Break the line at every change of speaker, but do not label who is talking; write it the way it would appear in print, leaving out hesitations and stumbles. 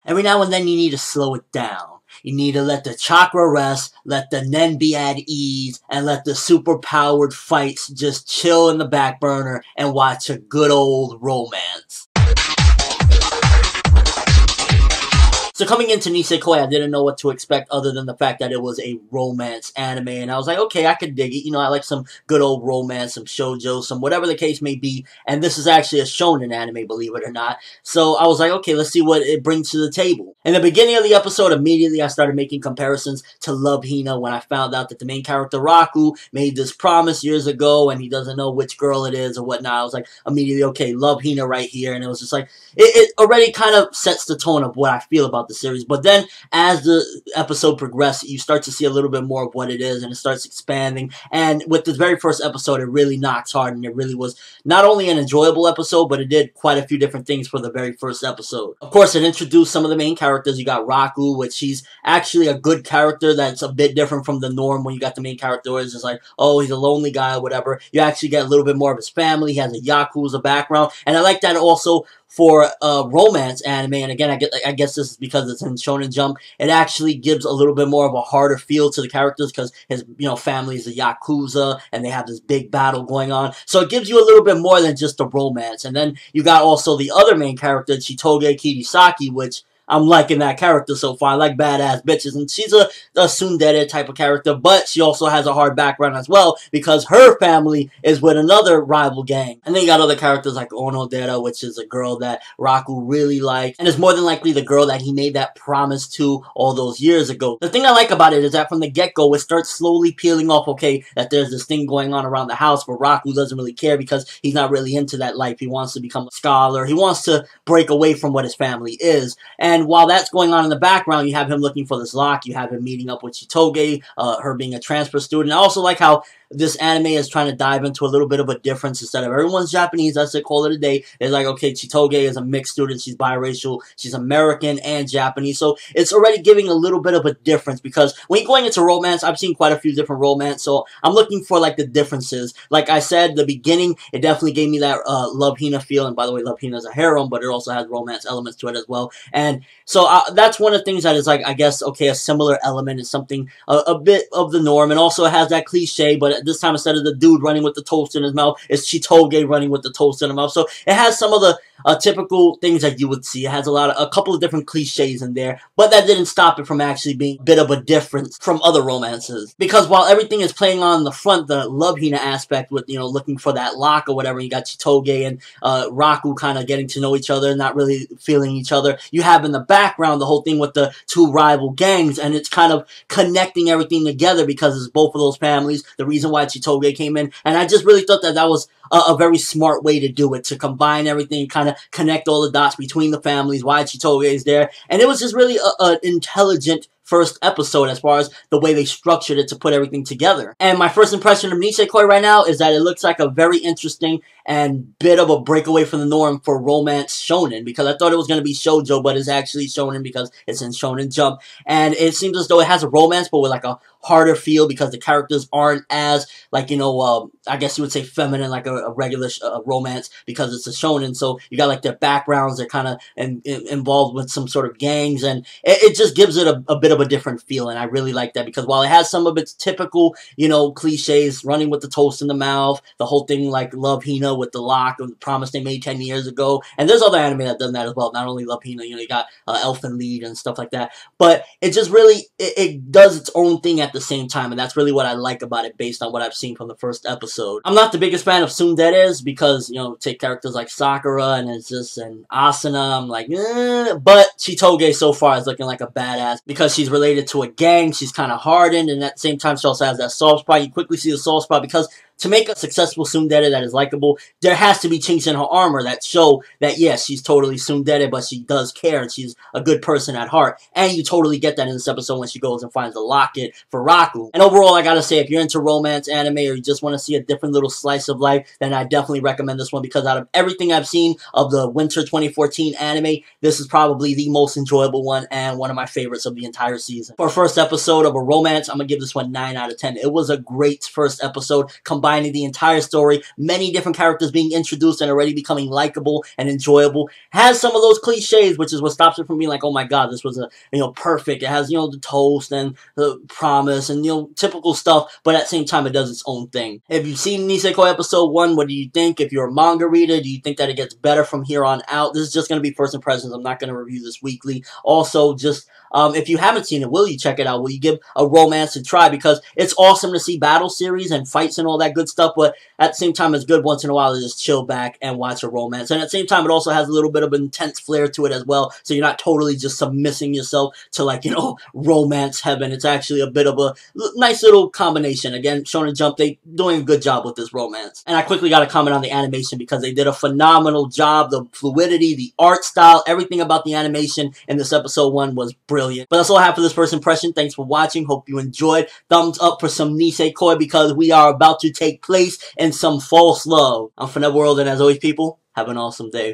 Every now and then you need to slow it down. You need to let the chakra rest, let the nen be at ease, and let the super-powered fights just chill in the back burner and watch a good old romance. So coming into Nisekoi, I didn't know what to expect other than the fact that it was a romance anime, and I was like, okay, I could dig it. You know, I like some good old romance, some shoujo, some whatever the case may be, and this is actually a shonen anime, believe it or not. So I was like, okay, let's see what it brings to the table. In the beginning of the episode, immediately I started making comparisons to Love Hina when I found out that the main character, Raku, made this promise years ago, and he doesn't know which girl it is or whatnot. I was like, immediately, okay, Love Hina right here, and it was just like, it already kind of sets the tone of what I feel about the series. But then as the episode progresses, you start to see a little bit more of what it is, and it starts expanding. And with this very first episode, it really knocks hard, and it really was not only an enjoyable episode, but it did quite a few different things for the very first episode. Of course, it introduced some of the main characters. You got Raku, which he's actually a good character that's a bit different from the norm when you got the main character where it's just like, oh, he's a lonely guy or whatever. You actually get a little bit more of his family. He has a Yakuza background, and I like that also for romance anime. And again, I guess this is because it's in Shonen Jump. It actually gives a little bit more of a harder feel to the characters because his family is a Yakuza and they have this big battle going on. So it gives you a little bit more than just a romance. And then you got also the other main character, Chitoge Kirisaki, which I'm liking that character so far. I like badass bitches. And she's a tsundere type of character, but she also has a hard background as well because her family is with another rival gang. And then you got other characters like Onodera, which is a girl that Raku really likes, and is more than likely the girl that he made that promise to all those years ago. The thing I like about it is that from the get-go, it starts slowly peeling off, okay, that there's this thing going on around the house, but Raku doesn't really care because he's not really into that life. He wants to become a scholar. He wants to break away from what his family is. And while that's going on in the background, you have him looking for this lock. You have him meeting up with Chitoge, her being a transfer student. I also like how this anime is trying to dive into a little bit of a difference. Instead of everyone's Japanese, that's it, call it a day. It's like, okay, Chitoge is a mixed student. She's biracial. She's American and Japanese. So it's already giving a little bit of a difference because when you're going into romance, I've seen quite a few different romance. So I'm looking for like the differences. Like I said, the beginning, it definitely gave me that Love Hina feel. And by the way, Love Hina is a harem, but it also has romance elements to it as well. And so that's one of the things that is like, I guess, okay, a similar element is something a bit of the norm. And also it has that cliche, but this time instead of the dude running with the toast in his mouth, it's Chitoge running with the toast in his mouth. So it has some of the typical things that you would see. It has a couple of different cliches in there, but that didn't stop it from actually being a bit of a difference from other romances. Because while everything is playing on the front, the Love Hina aspect with, looking for that lock or whatever, you got Chitoge and Raku kind of getting to know each other, not really feeling each other. You have in the background the whole thing with the two rival gangs, and it's kind of connecting everything together because it's both of those families, the reason why Chitoge came in, and I just really thought that that was a very smart way to do it, to combine everything, kind of connect all the dots between the families, why Chitoge is there, and it was just really an intelligent first episode as far as the way they structured it to put everything together. And my first impression of Nisekoi right now is that it looks like a very interesting and bit of a breakaway from the norm for romance shonen, because I thought it was going to be shoujo, but it's actually shonen because it's in Shonen Jump. And it seems as though it has a romance, but with like a harder feel because the characters aren't as, like, I guess you would say feminine, like a regular romance, because it's a shonen. So you got like their backgrounds, they're kind of involved with some sort of gangs, and it just gives it a bit of a different feel. And I really like that because while it has some of its typical, cliches, running with the toast in the mouth, the whole thing like Love Hina with the lock of the promise they made 10 years ago, and there's other anime that done that as well, not only Love Hina, you got Elfen Lied and stuff like that, but it just really, it does its own thing at the same time, and that's really what I like about it based on what I've seen from the first episode. I'm not the biggest fan of tsunderes because, take characters like Sakura and it's just an Asuna, I'm like, but Chitoge so far is looking like a badass because she's related to a gang, she's kind of hardened, and at the same time she also has that soft spot. You quickly see the soft spot because to make a successful tsundere that is likable, there has to be chinks in her armor that show that, yes, she's totally tsundere, but she does care, and she's a good person at heart. And you totally get that in this episode when she goes and finds the locket for Raku. And overall, I gotta say, if you're into romance anime or you just want to see a different little slice of life, then I definitely recommend this one, because out of everything I've seen of the Winter 2014 anime, this is probably the most enjoyable one and one of my favorites of the entire season. For a first episode of a romance, I'm gonna give this one 9 out of 10. It was a great first episode, combined combining the entire story, many different characters being introduced and already becoming likable and enjoyable. Has some of those cliches, which is what stops it from being like, oh my god, this was a, perfect. It has, the toast and the promise and, typical stuff, but at the same time, it does its own thing. If you've seen Nisekoi episode 1, what do you think? If you're a manga reader, do you think that it gets better from here on out? This is just going to be first impressions. I'm not going to review this weekly. Also, just if you haven't seen it, will you check it out? Will you give a romance a try? Because it's awesome to see battle series and fights and all that good stuff, but at the same time, it's good once in a while to just chill back and watch a romance. And at the same time, it also has a little bit of intense flair to it as well, so you're not totally just submissing yourself to, like, romance heaven. It's actually a bit of a nice little combination. Again, Shonen Jump, they doing a good job with this romance. And I quickly got to comment on the animation because they did a phenomenal job. The fluidity, the art style, everything about the animation in this episode 1 was brilliant. But that's all I have for this first impression. Thanks for watching. Hope you enjoyed. Thumbs up for some Nisekoi because we are about to take place in some false love. I'm ForneverWorld, and as always, people, have an awesome day.